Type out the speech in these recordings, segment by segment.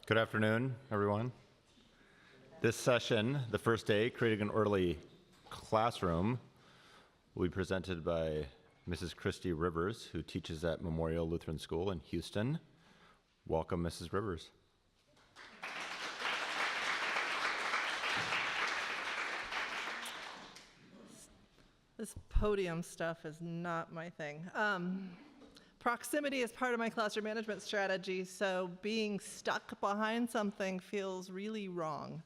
Good afternoon, everyone. This session, the first day, Creating an Orderly Classroom, will be presented by Mrs. Christy Rivers, who teaches at Memorial Lutheran School in Houston. Welcome, Mrs. Rivers. This podium stuff is not my thing. Proximity is part of my classroom management strategy, so being stuck behind something feels really wrong.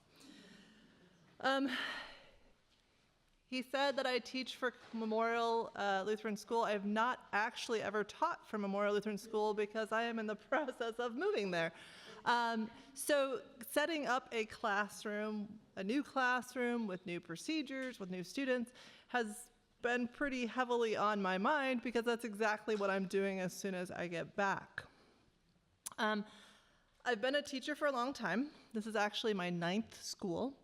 He said that I teach for Memorial Lutheran School. I have not actually ever taught for Memorial Lutheran School because I am in the process of moving there. So setting up a classroom, a new classroom with new procedures, with new students, has been pretty heavily on my mind because that's exactly what I'm doing as soon as I get back. I've been a teacher for a long time. This is actually my 9th school.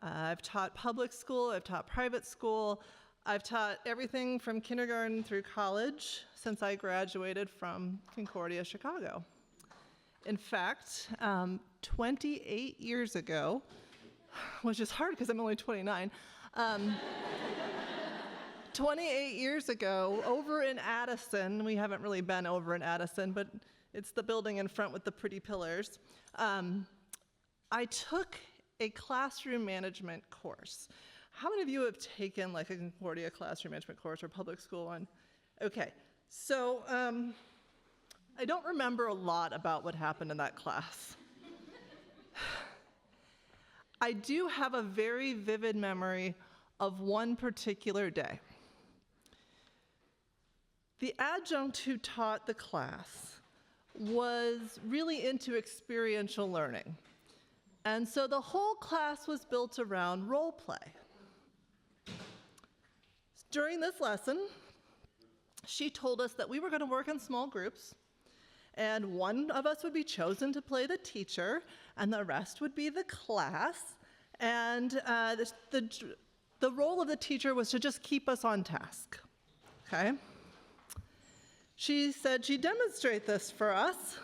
I've taught public school, I've taught private school, I've taught everything from kindergarten through college since I graduated from Concordia, Chicago. In fact, 28 years ago, which is hard because I'm only 29, 28 years ago, over in Addison, we haven't really been over in Addison, but it's the building in front with the pretty pillars, I took a classroom management course. How many of you have taken like a Concordia classroom management course or public school one? Okay, so I don't remember a lot about what happened in that class. I do have a very vivid memory of one particular day. The adjunct who taught the class was really into experiential learning. And so the whole class was built around role play. During this lesson, she told us that we were going to work in small groups, and one of us would be chosen to play the teacher, and the rest would be the class, and the role of the teacher was to just keep us on task, okay? She said she'd demonstrate this for us,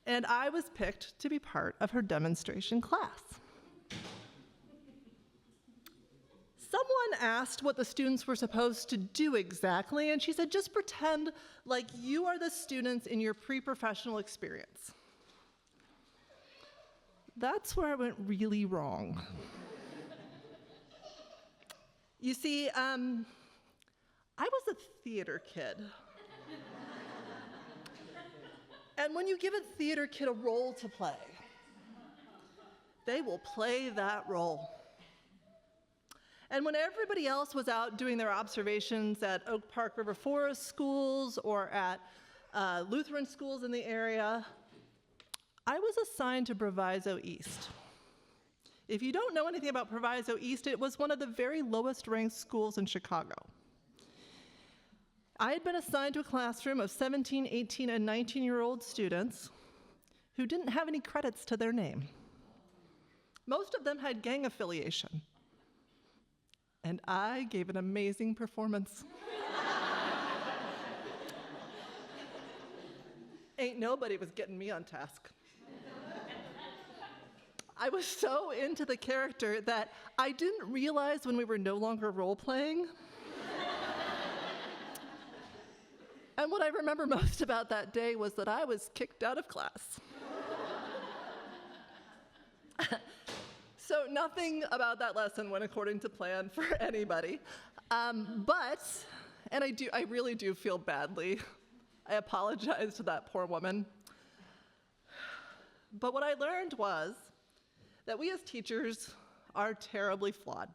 and I was picked to be part of her demonstration class. Someone asked what the students were supposed to do exactly, and she said, just pretend like you are the students in your pre-professional experience. That's where I went really wrong. You see, I was a theater kid. And when you give a theater kid a role to play, they will play that role. And when everybody else was out doing their observations at Oak Park River Forest schools or at Lutheran schools in the area, I was assigned to Proviso East. If you don't know anything about Proviso East, it was one of the very lowest ranked schools in Chicago. I had been assigned to a classroom of 17, 18, and 19-year-old students who didn't have any credits to their name. Most of them had gang affiliation. And I gave an amazing performance. Ain't nobody was getting me on task. I was so into the character that I didn't realize when we were no longer role-playing. And what I remember most about that day was that I was kicked out of class. So nothing about that lesson went according to plan for anybody. And I really do feel badly. I apologize to that poor woman. But what I learned was that we as teachers are terribly flawed.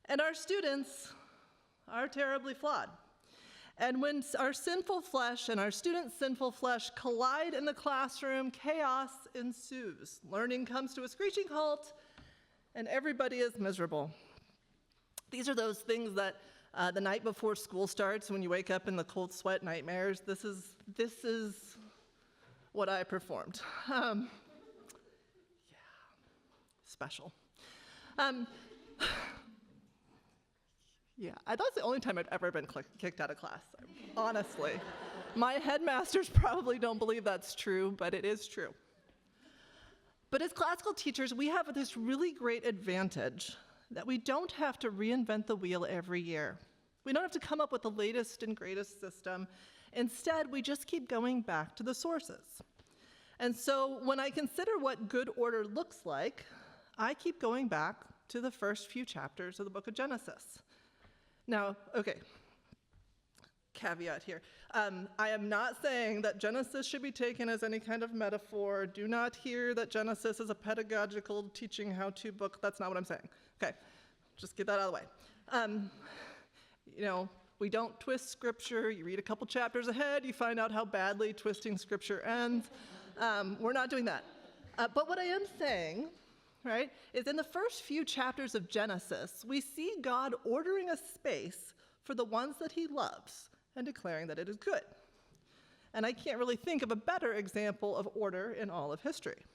And our students are terribly flawed. And when our sinful flesh and our students' sinful flesh collide in the classroom, chaos ensues. Learning comes to a screeching halt, and everybody is miserable. These are those things that the night before school starts, when you wake up in the cold sweat nightmares, this is what I performed. Special. Yeah, that's the only time I've ever been kicked out of class, honestly. My headmasters probably don't believe that's true, but it is true. But as classical teachers, we have this really great advantage that we don't have to reinvent the wheel every year. We don't have to come up with the latest and greatest system. Instead, we just keep going back to the sources. And so when I consider what good order looks like, I keep going back to the first few chapters of the book of Genesis. Now, okay, caveat here. I am not saying that Genesis should be taken as any kind of metaphor. Do not hear that Genesis is a pedagogical teaching how-to book. That's not what I'm saying. Okay, just get that out of the way. We don't twist scripture. You read a couple chapters ahead, you find out how badly twisting scripture ends. We're not doing that. But what I am saying, right, is in the first few chapters of Genesis, we see God ordering a space for the ones that he loves and declaring that it is good. And I can't really think of a better example of order in all of history.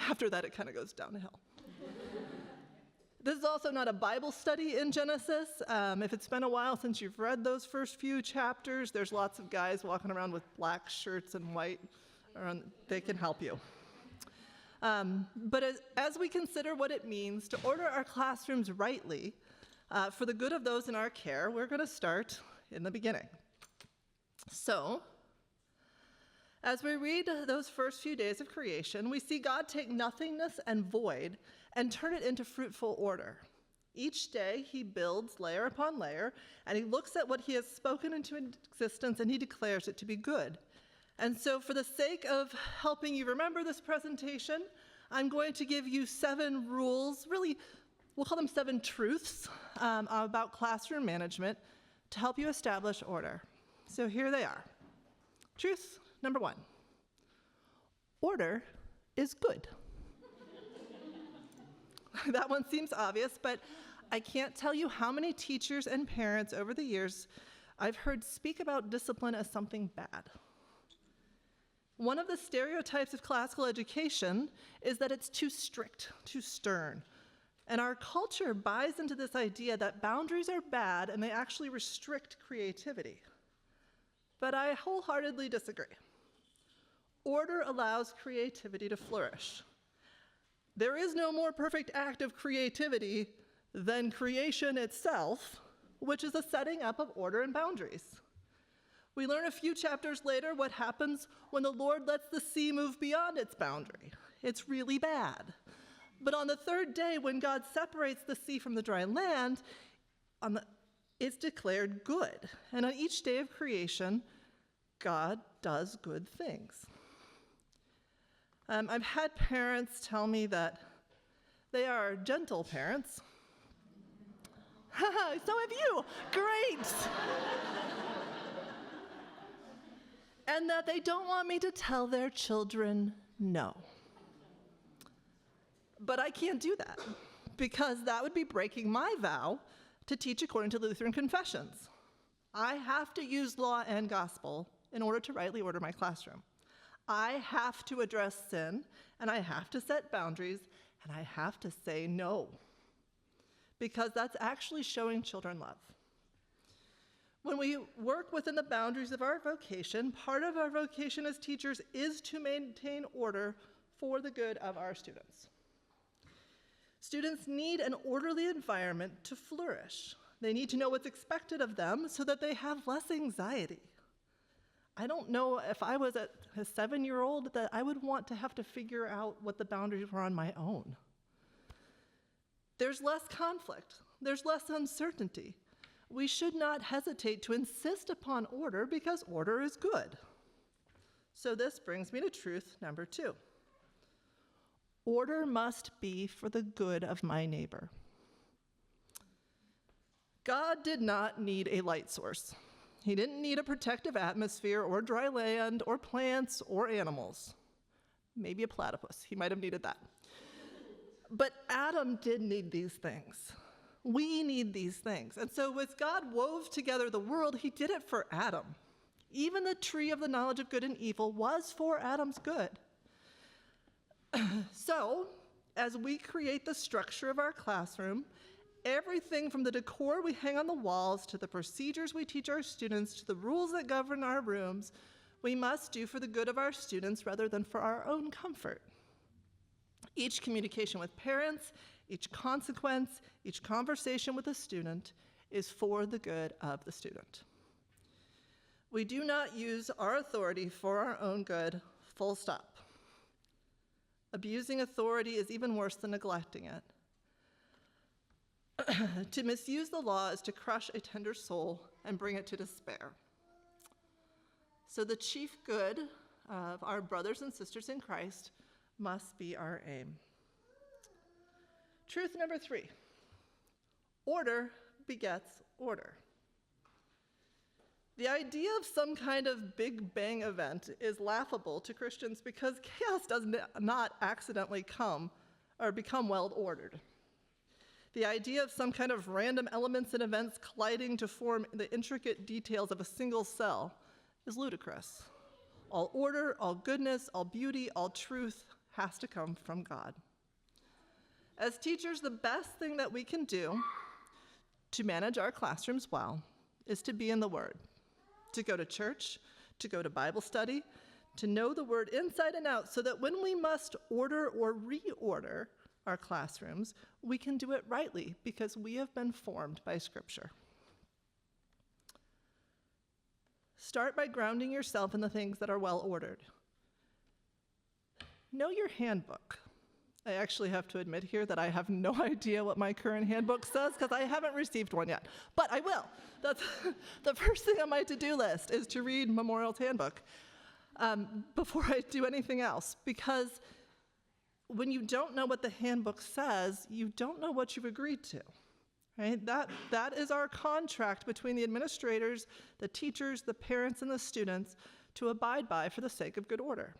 After that, it kind of goes downhill. This is also not a Bible study in Genesis. If it's been a while since you've read those first few chapters, there's lots of guys walking around with black shirts and white. They can help you. But as we consider what it means to order our classrooms rightly for the good of those in our care, we're going to start in the beginning. So, as we read those first few days of creation, we see God take nothingness and void and turn it into fruitful order. Each day he builds layer upon layer, and he looks at what he has spoken into existence and he declares it to be good. And so for the sake of helping you remember this presentation, I'm going to give you 7 rules, really, we'll call them 7 truths about classroom management to help you establish order. So here they are. Truth number 1, order is good. That one seems obvious, but I can't tell you how many teachers and parents over the years I've heard speak about discipline as something bad. One of the stereotypes of classical education is that it's too strict, too stern. And our culture buys into this idea that boundaries are bad and they actually restrict creativity. But I wholeheartedly disagree. Order allows creativity to flourish. There is no more perfect act of creativity than creation itself, which is a setting up of order and boundaries. We learn a few chapters later what happens when the Lord lets the sea move beyond its boundary. It's really bad. But on the 3rd day, when God separates the sea from the dry land, it's declared good. And on each day of creation, God does good things. I've had parents tell me that they are gentle parents. So have you. Great. And that they don't want me to tell their children no. But I can't do that because that would be breaking my vow to teach according to Lutheran confessions. I have to use law and gospel in order to rightly order my classroom. I have to address sin, and I have to set boundaries, and I have to say no, because that's actually showing children love. When we work within the boundaries of our vocation, part of our vocation as teachers is to maintain order for the good of our students. Students need an orderly environment to flourish. They need to know what's expected of them so that they have less anxiety. I don't know if I was a 7-year-old that I would want to have to figure out what the boundaries were on my own. There's less conflict. There's less uncertainty. We should not hesitate to insist upon order because order is good. So this brings me to truth number 2. Order must be for the good of my neighbor. God did not need a light source. He didn't need a protective atmosphere or dry land or plants or animals. Maybe a platypus. He might have needed that. But Adam did need these things. We need these things. And so as God wove together the world, he did it for Adam. Even the tree of the knowledge of good and evil was for Adam's good. So, as we create the structure of our classroom, everything from the decor we hang on the walls to the procedures we teach our students to the rules that govern our rooms, we must do for the good of our students rather than for our own comfort. Each communication with parents, each consequence, each conversation with a student is for the good of the student. We do not use our authority for our own good, full stop. Abusing authority is even worse than neglecting it. To misuse the law is to crush a tender soul and bring it to despair. So the chief good of our brothers and sisters in Christ must be our aim. Truth number 3, order begets order. The idea of some kind of Big Bang event is laughable to Christians because chaos does not accidentally come or become well ordered. The idea of some kind of random elements and events colliding to form the intricate details of a single cell is ludicrous. All order, all goodness, all beauty, all truth has to come from God. As teachers, the best thing that we can do to manage our classrooms well is to be in the Word, to go to church, to go to Bible study, to know the Word inside and out so that when we must order or reorder our classrooms, we can do it rightly because we have been formed by Scripture. Start by grounding yourself in the things that are well ordered. Know your handbook. I actually have to admit here that I have no idea what my current handbook says because I haven't received one yet, but I will. That's the first thing on my to-do list is to read Memorial's handbook before I do anything else, because when you don't know what the handbook says, you don't know what you've agreed to, right? That is our contract between the administrators, the teachers, the parents, and the students to abide by for the sake of good order.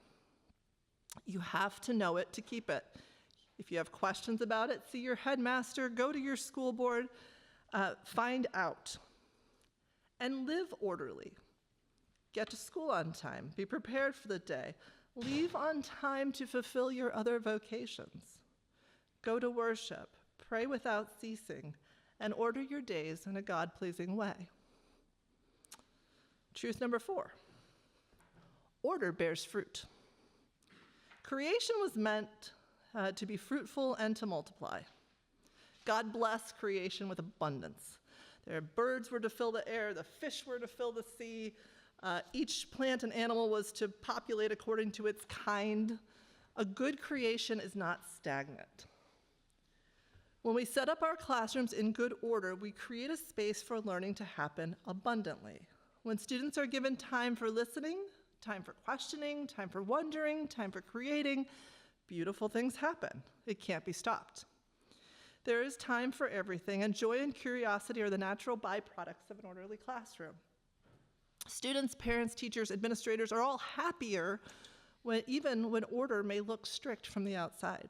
You have to know it to keep it. If you have questions about it, see your headmaster, go to your school board, find out. And live orderly. Get to school on time. Be prepared for the day. Leave on time to fulfill your other vocations. Go to worship. Pray without ceasing. And order your days in a God-pleasing way. Truth number 4. Order bears fruit. Creation was meant to be fruitful and to multiply. God blessed creation with abundance. Their birds were to fill the air, the fish were to fill the sea. Each plant and animal was to populate according to its kind. A good creation is not stagnant. When we set up our classrooms in good order, we create a space for learning to happen abundantly. When students are given time for listening, time for questioning, time for wondering, time for creating, beautiful things happen. It can't be stopped. There is time for everything, and joy and curiosity are the natural byproducts of an orderly classroom. Students, parents, teachers, administrators are all happier even when order may look strict from the outside.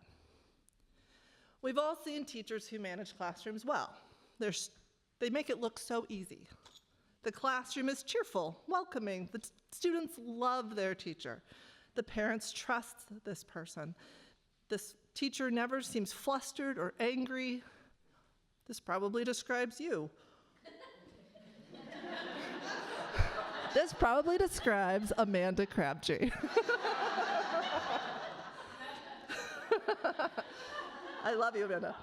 We've all seen teachers who manage classrooms well. They make it look so easy. The classroom is cheerful, welcoming. The students love their teacher. The parents trust this person. This teacher never seems flustered or angry. This probably describes you. This probably describes Amanda Crabtree. I love you, Amanda.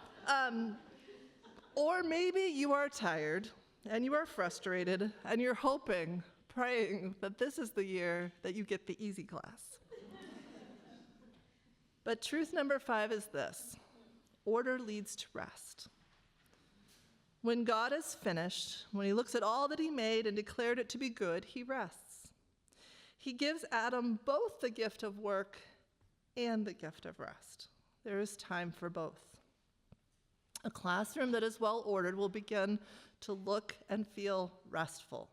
Or maybe you are tired and you are frustrated and you're hoping, praying that this is the year that you get the easy class. But truth number 5 is this: order leads to rest. When God is finished, when he looks at all that he made and declared it to be good, he rests. He gives Adam both the gift of work and the gift of rest. There is time for both. A classroom that is well ordered will begin to look and feel restful.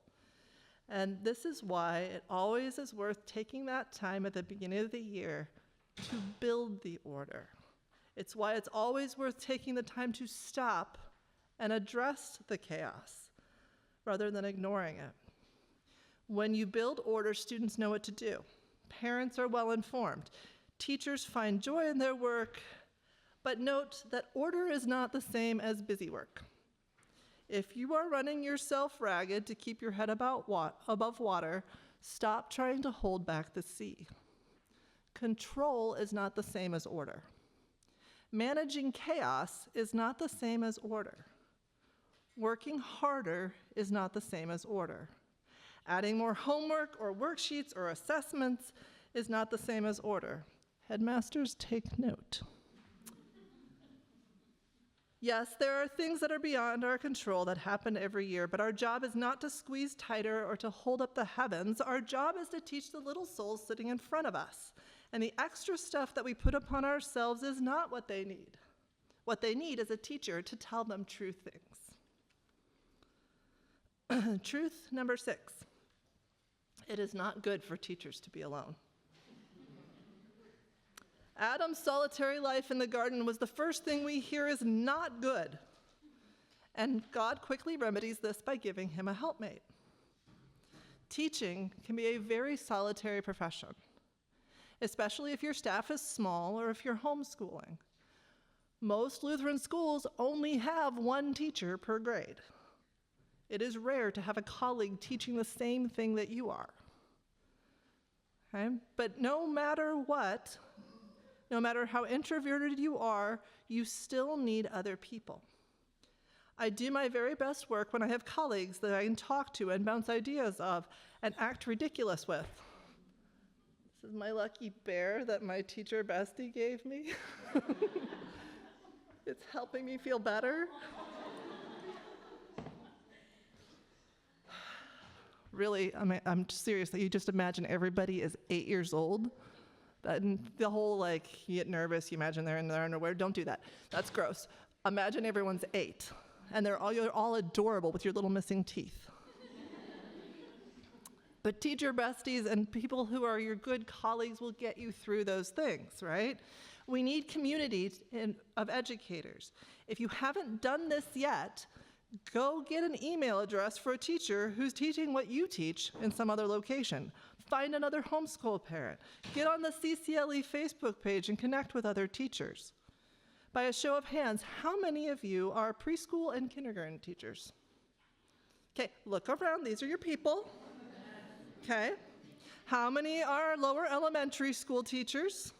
And this is why it always is worth taking that time at the beginning of the year to build the order. It's why it's always worth taking the time to stop and address the chaos rather than ignoring it. When you build order, students know what to do. Parents are well informed. Teachers find joy in their work, but note that order is not the same as busy work. If you are running yourself ragged to keep your head above water, stop trying to hold back the sea. Control is not the same as order. Managing chaos is not the same as order. Working harder is not the same as order. Adding more homework or worksheets or assessments is not the same as order. Headmasters, take note. Yes, there are things that are beyond our control that happen every year, but our job is not to squeeze tighter or to hold up the heavens. Our job is to teach the little souls sitting in front of us. And the extra stuff that we put upon ourselves is not what they need. What they need is a teacher to tell them true things. Truth number 6. It is not good for teachers to be alone. Adam's solitary life in the garden was the first thing we hear is not good. And God quickly remedies this by giving him a helpmate. Teaching can be a very solitary profession, especially if your staff is small or if you're homeschooling. Most Lutheran schools only have one teacher per grade. It is rare to have a colleague teaching the same thing that you are. Okay? But no matter what, no matter how introverted you are, you still need other people. I do my very best work when I have colleagues that I can talk to and bounce ideas of and act ridiculous with. This is my lucky bear that my teacher bestie gave me. It's helping me feel better. Really, I'm serious. You just imagine everybody is 8 years old. And the whole, you get nervous, you imagine they're in their underwear. Don't do that. That's gross. Imagine everyone's 8, and you're all adorable with your little missing teeth. But teacher besties and people who are your good colleagues will get you through those things, right? We need communities of educators. If you haven't done this yet, go get an email address for a teacher who's teaching what you teach in some other location. Find another homeschool parent. Get on the CCLE Facebook page and connect with other teachers. By a show of hands, how many of you are preschool and kindergarten teachers? Okay, look around. These are your people. Okay. How many are lower elementary school teachers?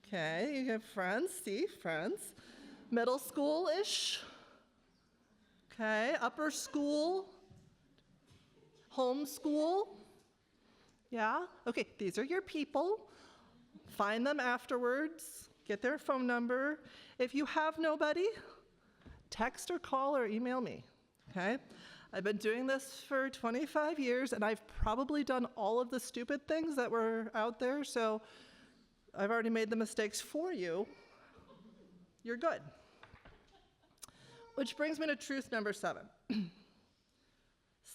Okay, you have friends. See, friends. Middle school-ish. Okay, upper school, homeschool. Yeah, okay, these are your people. Find them afterwards, get their phone number. If you have nobody, text or call or email me, okay? I've been doing this for 25 years, and I've probably done all of the stupid things that were out there, so I've already made the mistakes for you. You're good. Which brings me to truth number 7.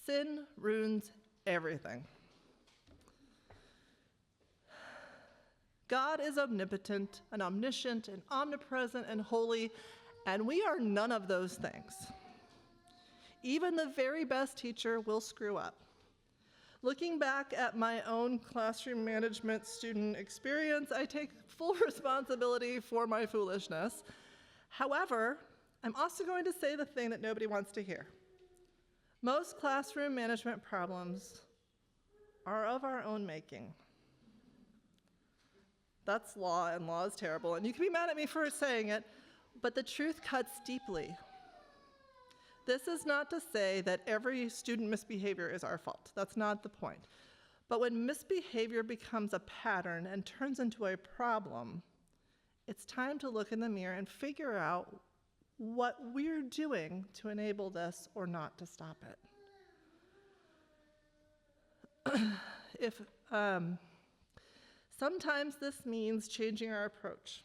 Sin ruins everything. God is omnipotent and omniscient and omnipresent and holy, and we are none of those things. Even the very best teacher will screw up. Looking back at my own classroom management student experience, I take full responsibility for my foolishness. However, I'm also going to say the thing that nobody wants to hear. Most classroom management problems are of our own making. That's law, and law is terrible, and you can be mad at me for saying it, but the truth cuts deeply. This is not to say that every student misbehavior is our fault. That's not the point. But when misbehavior becomes a pattern and turns into a problem, it's time to look in the mirror and figure out what we're doing to enable this or not to stop it. Sometimes this means changing our approach.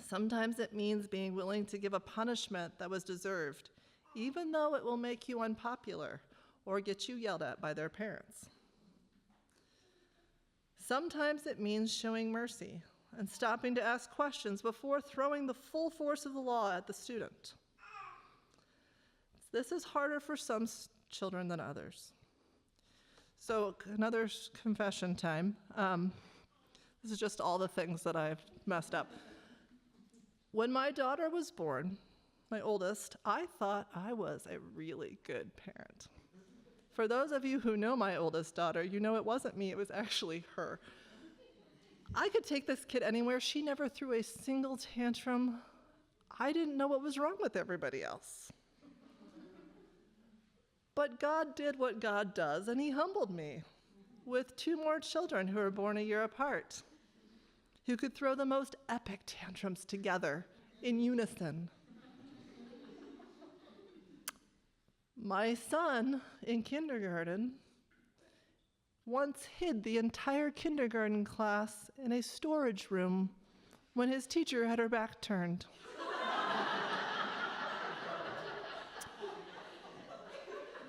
Sometimes it means being willing to give a punishment that was deserved, even though it will make you unpopular or get you yelled at by their parents. Sometimes it means showing mercy and stopping to ask questions before throwing the full force of the law at the student. This is harder for some children than others. So another confession time. This is just all the things that I've messed up. When my daughter was born, my oldest, I thought I was a really good parent. For those of you who know my oldest daughter, you know it wasn't me, it was actually her. I could take this kid anywhere. She never threw a single tantrum. I didn't know what was wrong with everybody else. But God did what God does, and he humbled me with 2 more children who were born a year apart, who could throw the most epic tantrums together in unison. My son in kindergarten once hid the entire kindergarten class in a storage room when his teacher had her back turned.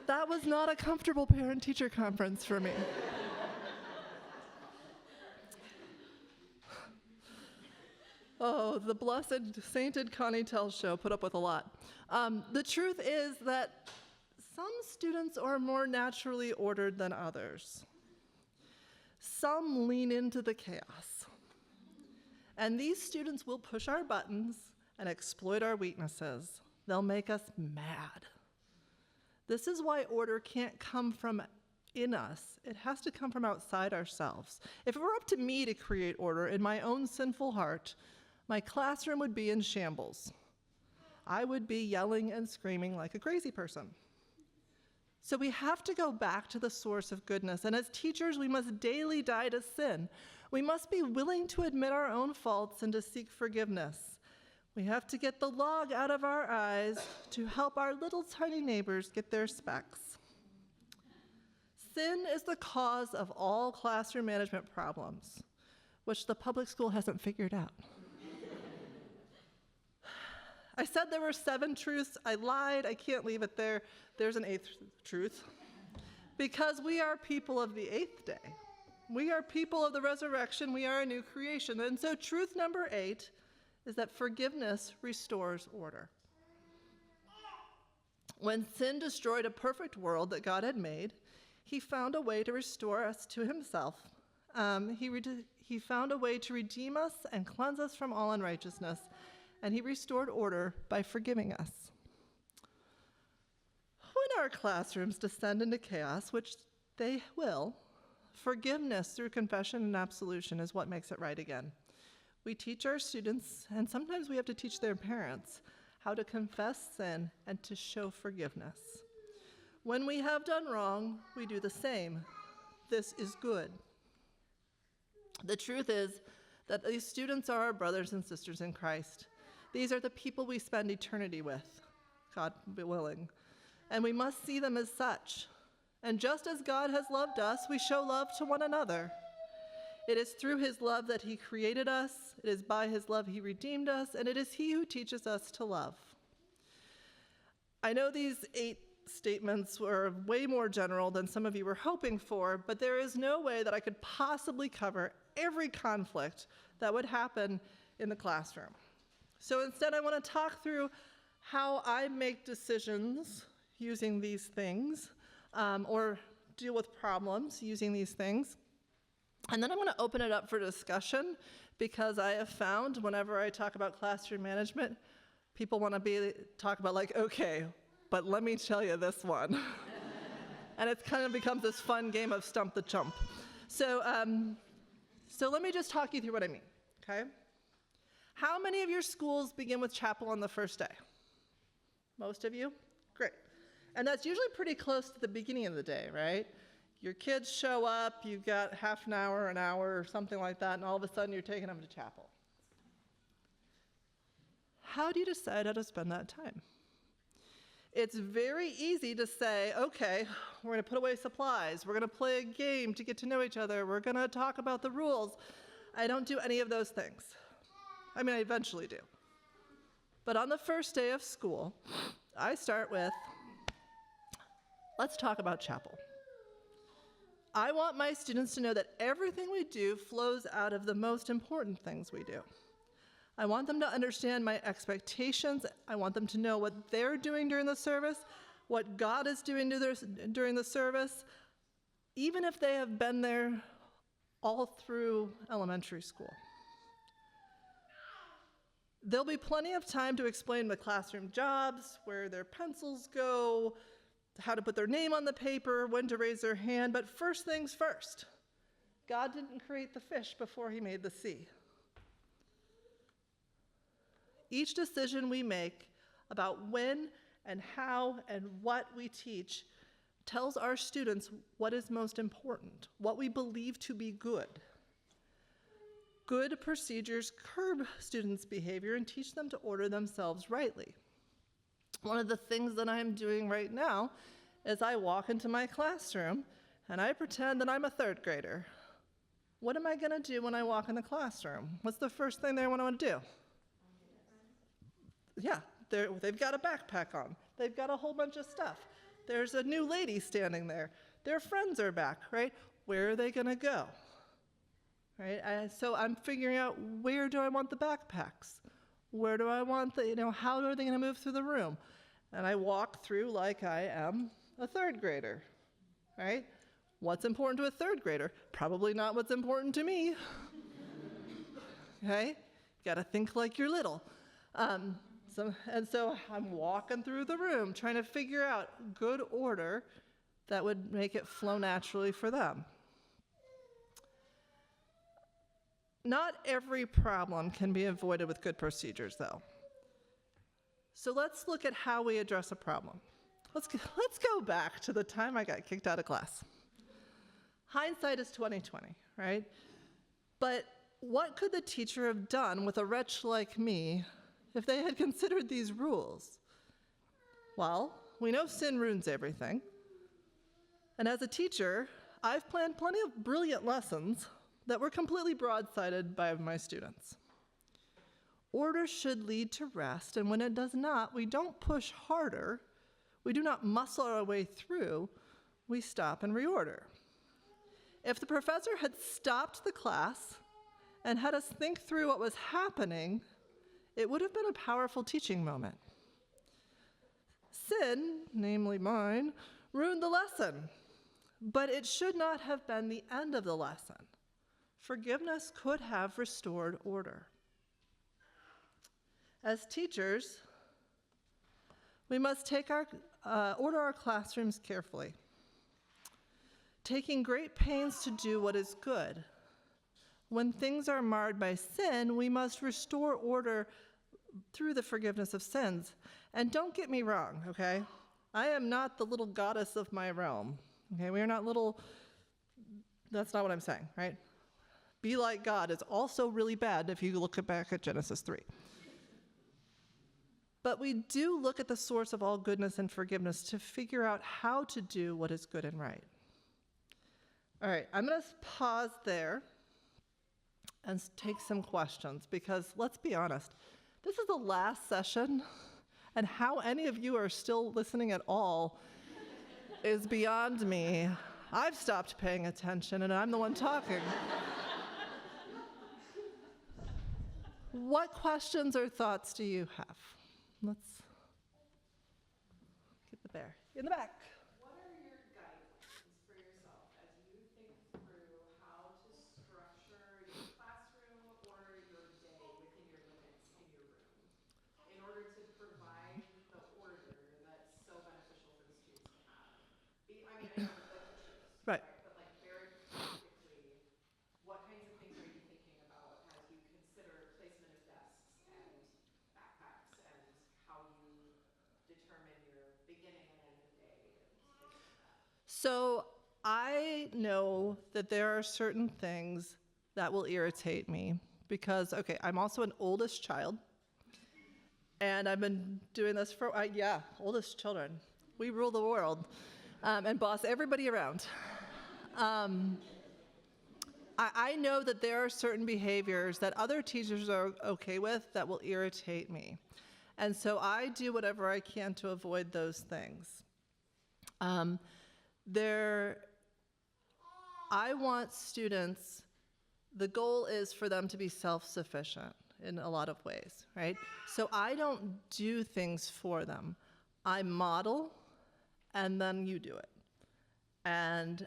That was not a comfortable parent-teacher conference for me. Oh, the blessed, sainted Connie Tell show put up with a lot. The truth is that some students are more naturally ordered than others. Some lean into the chaos. And these students will push our buttons and exploit our weaknesses. They'll make us mad. This is why order can't come from in us. It has to come from outside ourselves. If it were up to me to create order in my own sinful heart, my classroom would be in shambles. I would be yelling and screaming like a crazy person. So we have to go back to the source of goodness. And as teachers, we must daily die to sin. We must be willing to admit our own faults and to seek forgiveness. We have to get the log out of our eyes to help our little tiny neighbors get their specks. Sin is the cause of all classroom management problems, which the public school hasn't figured out. I said there were 7 truths. I lied. I can't leave it there. There's an 8th truth. Because we are people of the 8th day. We are people of the resurrection. We are a new creation. And so truth number 8 is that forgiveness restores order. When sin destroyed a perfect world that God had made, he found a way to restore us to himself. He found a way to redeem us and cleanse us from all unrighteousness. And he restored order by forgiving us. When our classrooms descend into chaos, which they will, forgiveness through confession and absolution is what makes it right again. We teach our students, and sometimes we have to teach their parents, how to confess sin and to show forgiveness. When we have done wrong, we do the same. This is good. The truth is that these students are our brothers and sisters in Christ. These are the people we spend eternity with, God willing, and we must see them as such. And just as God has loved us, we show love to one another. It is through his love that he created us, it is by his love he redeemed us, and it is he who teaches us to love. I know these 8 statements were way more general than some of you were hoping for, but there is no way that I could possibly cover every conflict that would happen in the classroom. So instead, I want to talk through how I make decisions using these things, or deal with problems using these things. And then I'm going to open it up for discussion, because I have found whenever I talk about classroom management, people want to talk about like, okay, but let me tell you this one. And it kind of becomes this fun game of stump the chump. So let me just talk you through what I mean, okay? How many of your schools begin with chapel on the first day? Most of you? Great. And that's usually pretty close to the beginning of the day, right? Your kids show up, you've got half an hour, or something like that, and all of a sudden you're taking them to chapel. How do you decide how to spend that time? It's very easy to say, okay, we're going to put away supplies, we're going to play a game to get to know each other, we're going to talk about the rules. I don't do any of those things. I mean, I eventually do. But on the first day of school, I start with, let's talk about chapel. I want my students to know that everything we do flows out of the most important things we do. I want them to understand my expectations. I want them to know what they're doing during the service, what God is doing during the service, even if they have been there all through elementary school. There'll be plenty of time to explain the classroom jobs, where their pencils go, how to put their name on the paper, when to raise their hand, but first things first. God didn't create the fish before he made the sea. Each decision we make about when and how and what we teach tells our students what is most important, what we believe to be good. Good procedures curb students' behavior and teach them to order themselves rightly. One of the things that I'm doing right now is I walk into my classroom and I pretend that I'm a third grader. What am I going to do when I walk in the classroom? What's the first thing they want to do? Yeah, they've got a backpack on. They've got a whole bunch of stuff. There's a new lady standing there. Their friends are back, right? Where are they going to go? Right? So I'm figuring out, where do I want the backpacks? Where do I want how are they going to move through the room? And I walk through like I am a third grader, right? What's important to a third grader? Probably not what's important to me. Okay? You got to think like you're little. So I'm walking through the room trying to figure out good order that would make it flow naturally for them. Not every problem can be avoided with good procedures, though. So let's look at how we address a problem. Let's go back to the time I got kicked out of class. Hindsight is 20/20, right? But what could the teacher have done with a wretch like me if they had considered these rules? Well, we know sin ruins everything. And as a teacher, I've planned plenty of brilliant lessons that were completely broadsided by my students. Order should lead to rest, and when it does not, we don't push harder, we do not muscle our way through, we stop and reorder. If the professor had stopped the class and had us think through what was happening, it would have been a powerful teaching moment. Sin, namely mine, ruined the lesson, but it should not have been the end of the lesson. Forgiveness could have restored order. As teachers, we must order our classrooms carefully, taking great pains to do what is good. When things are marred by sin, we must restore order through the forgiveness of sins. And don't get me wrong, okay? I am not the little goddess of my realm, okay? We are not little, that's not what I'm saying, right? Be like God is also really bad if you look back at Genesis 3. But we do look at the source of all goodness and forgiveness to figure out how to do what is good and right. All right, I'm going to pause there and take some questions, because let's be honest, this is the last session, and how any of you are still listening at all is beyond me. I've stopped paying attention, and I'm the one talking. What questions or thoughts do you have? Let's get the bear in the back. What are your guidelines for yourself as you think through how to structure your classroom or your day within your limits in your room in order to provide the order that's so beneficial for the students to have? I know like the choose, Right. but like very practically, what kinds of things are you thinking about as you consider placement of desks and backpacks and how you determine your beginning and end of day and things like that? So I know that there are certain things that will irritate me because, okay, I'm also an oldest child, and I've been doing this for, oldest children. We rule the world and boss everybody around. I know that there are certain behaviors that other teachers are okay with that will irritate me. And so I do whatever I can to avoid those things. I want students, the goal is for them to be self-sufficient in a lot of ways, right? So I don't do things for them. I model, and then you do it. And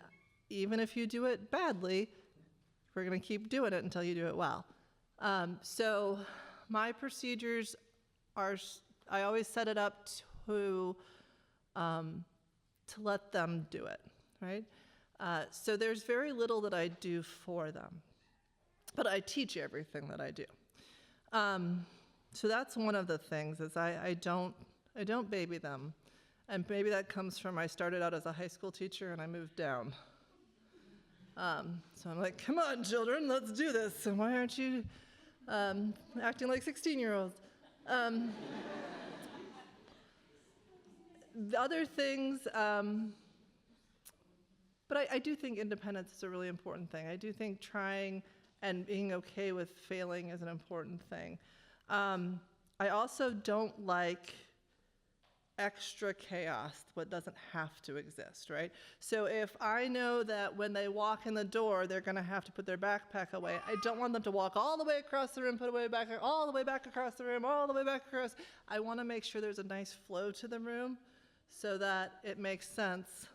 even if you do it badly, we're going to keep doing it until you do it well. So my procedures are, I always set it up to let them do it, right? So there's very little that I do for them, but I teach everything that I do. So that's one of the things is I don't baby them. And maybe that comes from I started out as a high school teacher and I moved down. So I'm like, come on, children, let's do this. And why aren't you acting like 16-year-olds? The other things, but I do think independence is a really important thing. I do think trying and being okay with failing is an important thing. I also don't like extra chaos that doesn't have to exist, right? So if I know that when they walk in the door, they're gonna have to put their backpack away, I don't want them to walk all the way across the room, put away back, all the way back across the room, all the way back across. I wanna make sure there's a nice flow to the room so that it makes sense,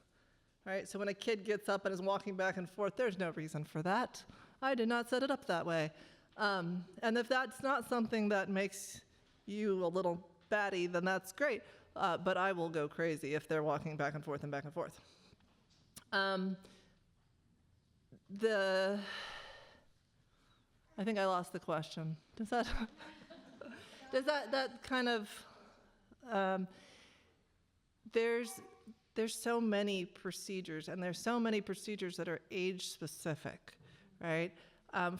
right? So when a kid gets up and is walking back and forth, there's no reason for that. I did not set it up that way. And if that's not something that makes you a little batty, then that's great. But I will go crazy if they're walking back and forth and back and forth. I think I lost the question. Does that kind of, there's so many procedures, and there's so many procedures that are age specific, right?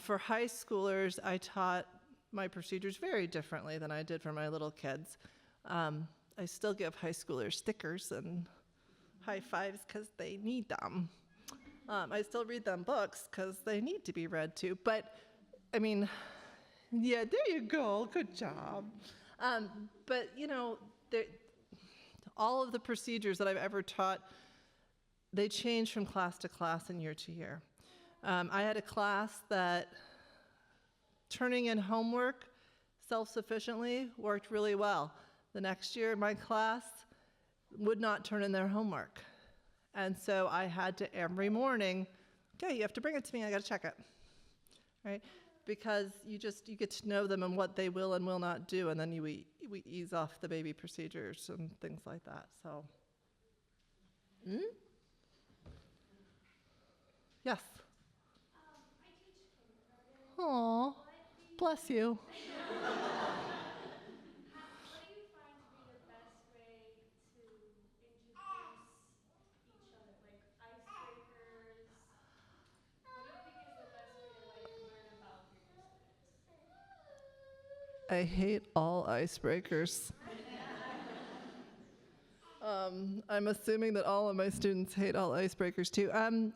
For high schoolers, I taught my procedures very differently than I did for my little kids. I still give high schoolers stickers and high fives because they need them. I still read them books because they need to be read too. But, I mean, yeah, there you go. Good job. But, you know, all of the procedures that I've ever taught, they change from class to class and year to year. I had a class that turning in homework self-sufficiently worked really well. The next year, my class would not turn in their homework. And so I had to every morning, okay, you have to bring it to me, I gotta check it, right? Because you get to know them and what they will and will not do, and then we ease off the baby procedures and things like that, so. Yes? I teach kindergarten. Aw, bless you. What do you find to be the best way to introduce each other? Like icebreakers? What do you think is the best way to learn about your new students? I hate all icebreakers. I'm assuming that all of my students hate all icebreakers too.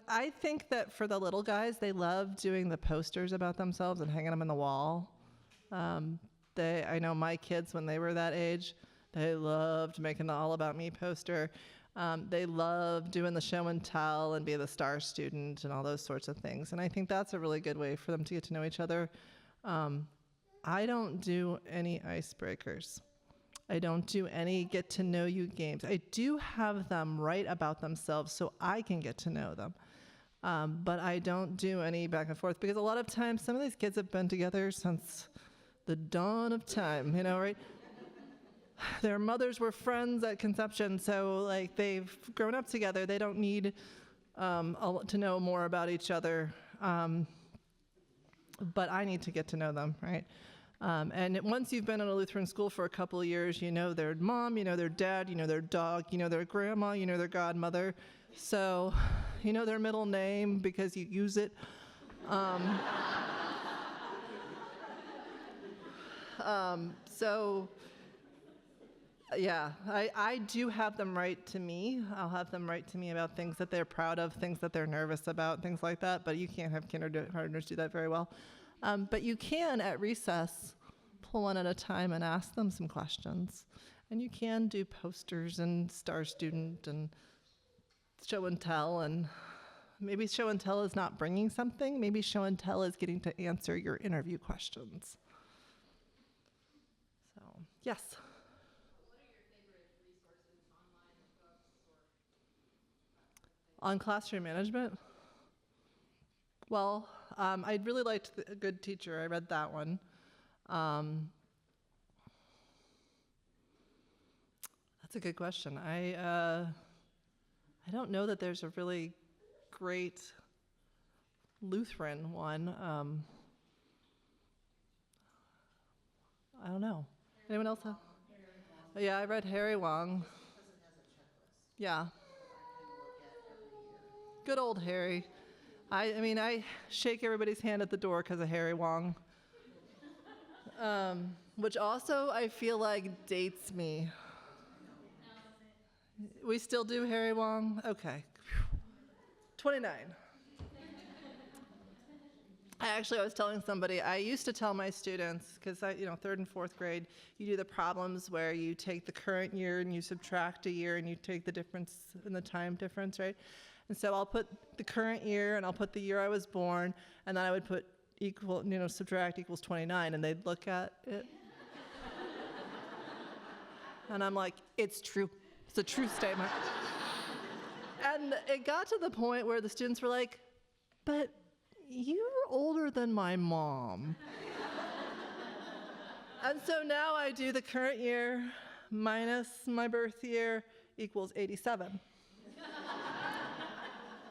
I think that for the little guys, they love doing the posters about themselves and hanging them in the wall. I know my kids, when they were that age, they loved making the All About Me poster. They love doing the show and tell and be the star student and all those sorts of things. And I think that's a really good way for them to get to know each other. I don't do any icebreakers. I don't do any get to know you games. I do have them write about themselves so I can get to know them. But I don't do any back and forth because a lot of times some of these kids have been together since the dawn of time, you know, right? Their mothers were friends at conception, so like they've grown up together. They don't need to know more about each other. But I need to get to know them, right? And once you've been in a Lutheran school for a couple of years, you know their mom, you know their dad, you know their dog, you know their grandma, you know their godmother. So you know their middle name because you use it. So yeah, I do have them write to me. I'll have them write to me about things that they're proud of, things that they're nervous about, things like that. But you can't have kindergartners do that very well. But you can, at recess, pull one at a time and ask them some questions. And you can do posters and star student and show and tell. And maybe show and tell is not bringing something. Maybe show and tell is getting to answer your interview questions. So, yes? What are your favorite resources, online books, or? On classroom management? Well, I really liked A Good Teacher. I read that one. That's a good question. I don't know that there's a really great Lutheran one. I don't know. Anyone else have? Yeah, I read Harry Wong. Yeah. Good old Harry. I mean, I shake everybody's hand at the door because of Harry Wong. Which also I feel like dates me. We still do Harry Wong? Okay. 29. I was telling somebody, I used to tell my students, because third and fourth grade, you do the problems where you take the current year and you subtract a year and you take the difference in the time difference, right? And so I'll put the current year and I'll put the year I was born, and then I would put subtract equals 29, and they'd look at it. And I'm like, it's true. It's a true statement. And it got to the point where the students were like, but you're older than my mom. And so now I do the current year minus my birth year equals 87.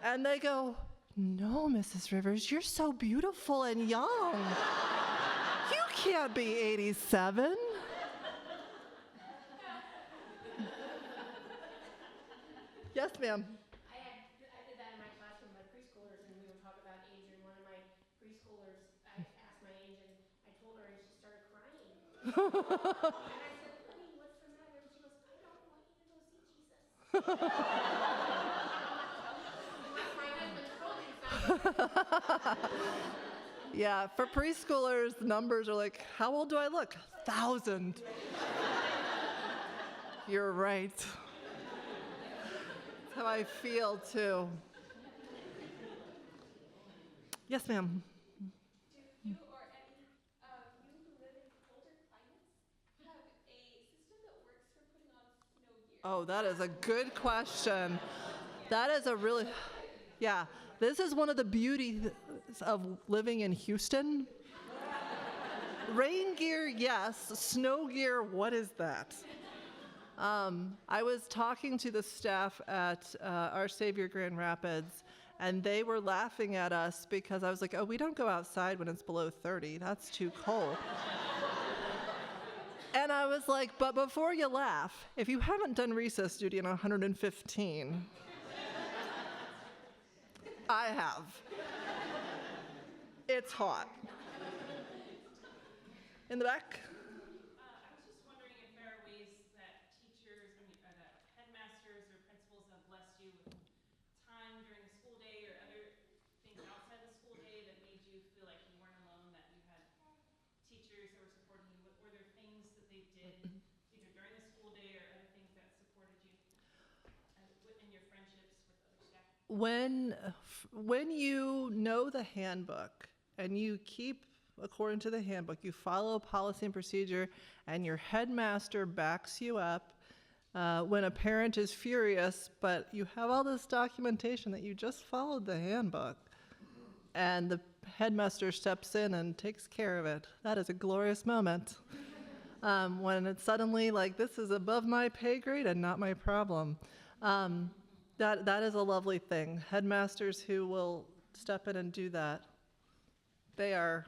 And they go, no, Mrs. Rivers, you're so beautiful and young. You can't be 87. Yes, ma'am. I did that in my classroom with preschoolers, and we would talk about age, and one of my preschoolers, I asked my age, and I told her, and she started crying. And I said, honey, what's the matter? And she goes, I don't want you to go see Jesus. My husband told you something. Yeah, for preschoolers, the numbers are like, how old do I look? 1,000. You're right. How I feel too. Yes, ma'am. Do you or any of you who live in colder climates have a system that works for putting on snow gear? Oh, that is a good question. That is a really, yeah. This is one of the beauties of living in Houston. Rain gear, yes. Snow gear, what is that? I was talking to the staff at Our Savior Grand Rapids, and they were laughing at us because I was like, oh, we don't go outside when it's below 30. That's too cold. And I was like, but before you laugh, if you haven't done recess duty in 115, I have. It's hot. In the back? I was just wondering if there are ways that teachers, that headmasters or principals have blessed you with time during the school day or other things outside the school day that made you feel like you weren't alone, that you had teachers that were supporting you. Were there things that they did either during the school day or other things that supported you in your friendships with other staff? When you know the handbook and you keep according to the handbook, you follow policy and procedure, and your headmaster backs you up. When a parent is furious, but you have all this documentation that you just followed the handbook, and the headmaster steps in and takes care of it, that is a glorious moment. When it's suddenly like, this is above my pay grade and not my problem. That is a lovely thing. Headmasters who will step in and do that, they are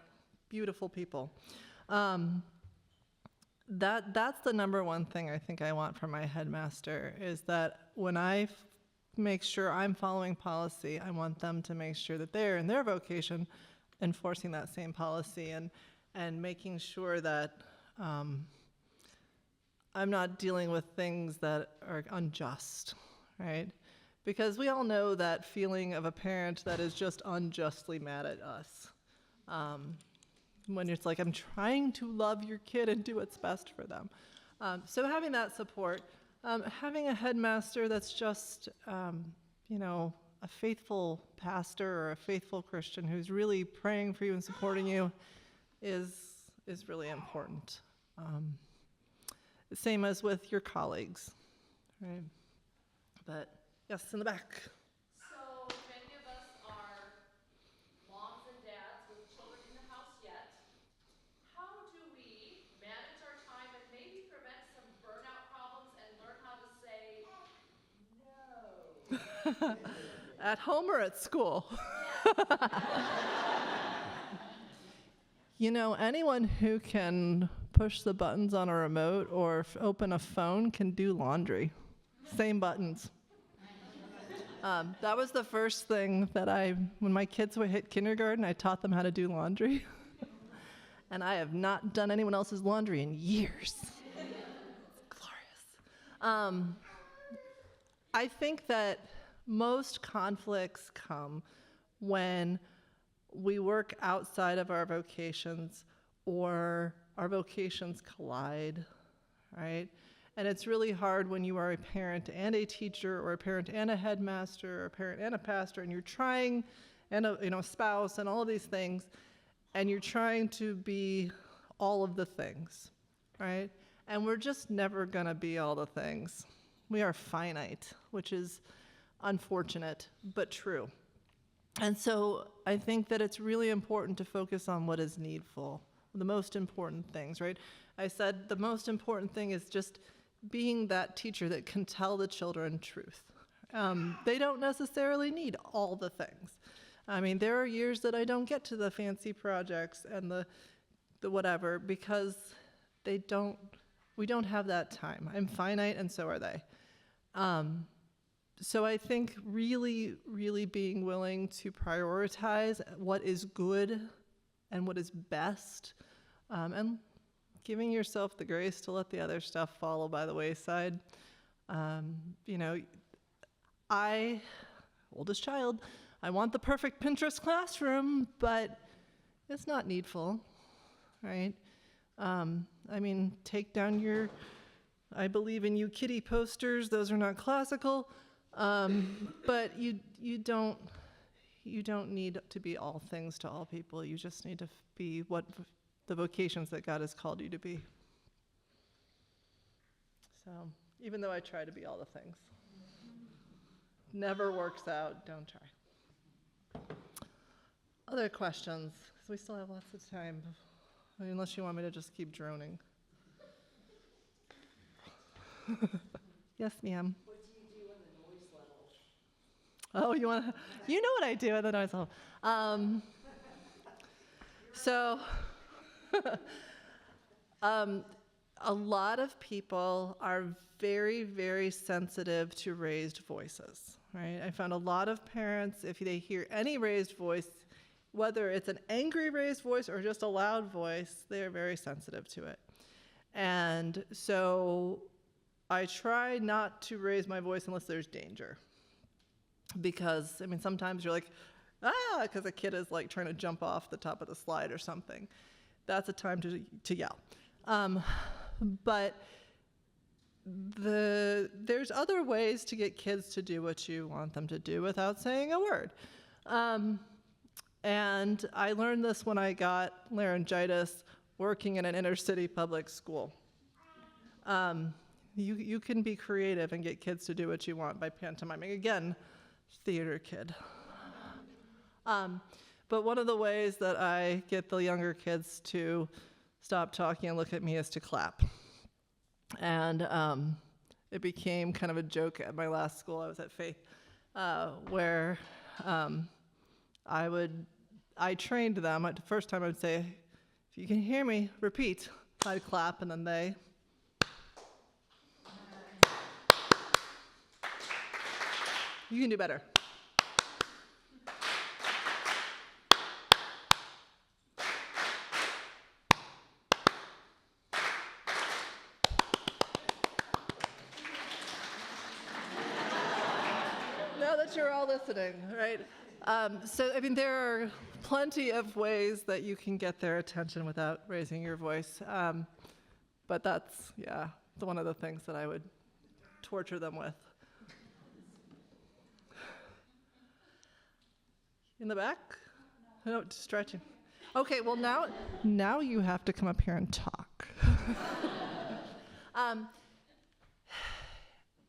beautiful people. That's the number one thing I think I want from my headmaster, is that when I make sure I'm following policy, I want them to make sure that they're in their vocation enforcing that same policy and making sure that I'm not dealing with things that are unjust, right? Because we all know that feeling of a parent that is just unjustly mad at us. When it's like, I'm trying to love your kid and do what's best for them. So having that support, having a headmaster that's just, a faithful pastor or a faithful Christian who's really praying for you and supporting you is really important. Same as with your colleagues, right? But yes, in the back. So many of us are moms and dads with children in the house yet. How do we manage our time and maybe prevent some burnout problems and learn how to say no? At home or at school? You know, anyone who can push the buttons on a remote or open a phone can do laundry. Same buttons. That was the first thing that when my kids would hit kindergarten, I taught them how to do laundry. And I have not done anyone else's laundry in years. Glorious. I think that most conflicts come when we work outside of our vocations or our vocations collide, right? And it's really hard when you are a parent and a teacher or a parent and a headmaster or a parent and a pastor and you're trying, and a spouse and all of these things, and you're trying to be all of the things, right? And we're just never gonna be all the things. We are finite, which is unfortunate, but true. And so I think that it's really important to focus on what is needful, the most important things, right? I said the most important thing is just being that teacher that can tell the children truth. They don't necessarily need all the things. I mean, there are years that I don't get to the fancy projects and the whatever because we don't have that time. I'm finite and so are they. So I think really, really being willing to prioritize what is good and what is best, and giving yourself the grace to let the other stuff follow by the wayside. Oldest child, I want the perfect Pinterest classroom, but it's not needful, right? Take down your I believe in you kitty posters. Those are not classical. But you don't need to be all things to all people. You just need to be what the vocations that God has called you to be. So even though I try to be all the things, never works out. Don't try. Other questions? So we still have lots of time, unless you want me to just keep droning. Yes, ma'am. What do you do in the noise level? Oh, you know what I do at the noise level. A lot of people are very, very sensitive to raised voices, right? I found a lot of parents, if they hear any raised voice, whether it's an angry raised voice or just a loud voice, they're very sensitive to it. And so I try not to raise my voice unless there's danger. Because, sometimes you're like, because a kid is like trying to jump off the top of the slide or something. That's a time to yell. But there's other ways to get kids to do what you want them to do without saying a word. And I learned this when I got laryngitis working in an inner city public school. You can be creative and get kids to do what you want by pantomiming. Again, theater kid. But one of the ways that I get the younger kids to stop talking and look at me is to clap. And it became kind of a joke at my last school. I was at Faith, where I trained them. The first time I would say, if you can hear me, repeat. I'd clap, and then they. You can do better. Now that you're all listening, right? There are plenty of ways that you can get their attention without raising your voice. But that's, one of the things that I would torture them with. In the back? No, stretching. Okay, well now you have to come up here and talk.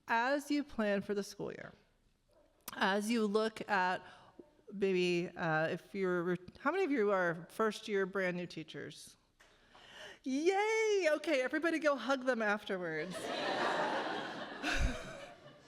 As you plan for the school year, as you look at maybe how many of you are first year brand new teachers? Yay! Okay, everybody go hug them afterwards.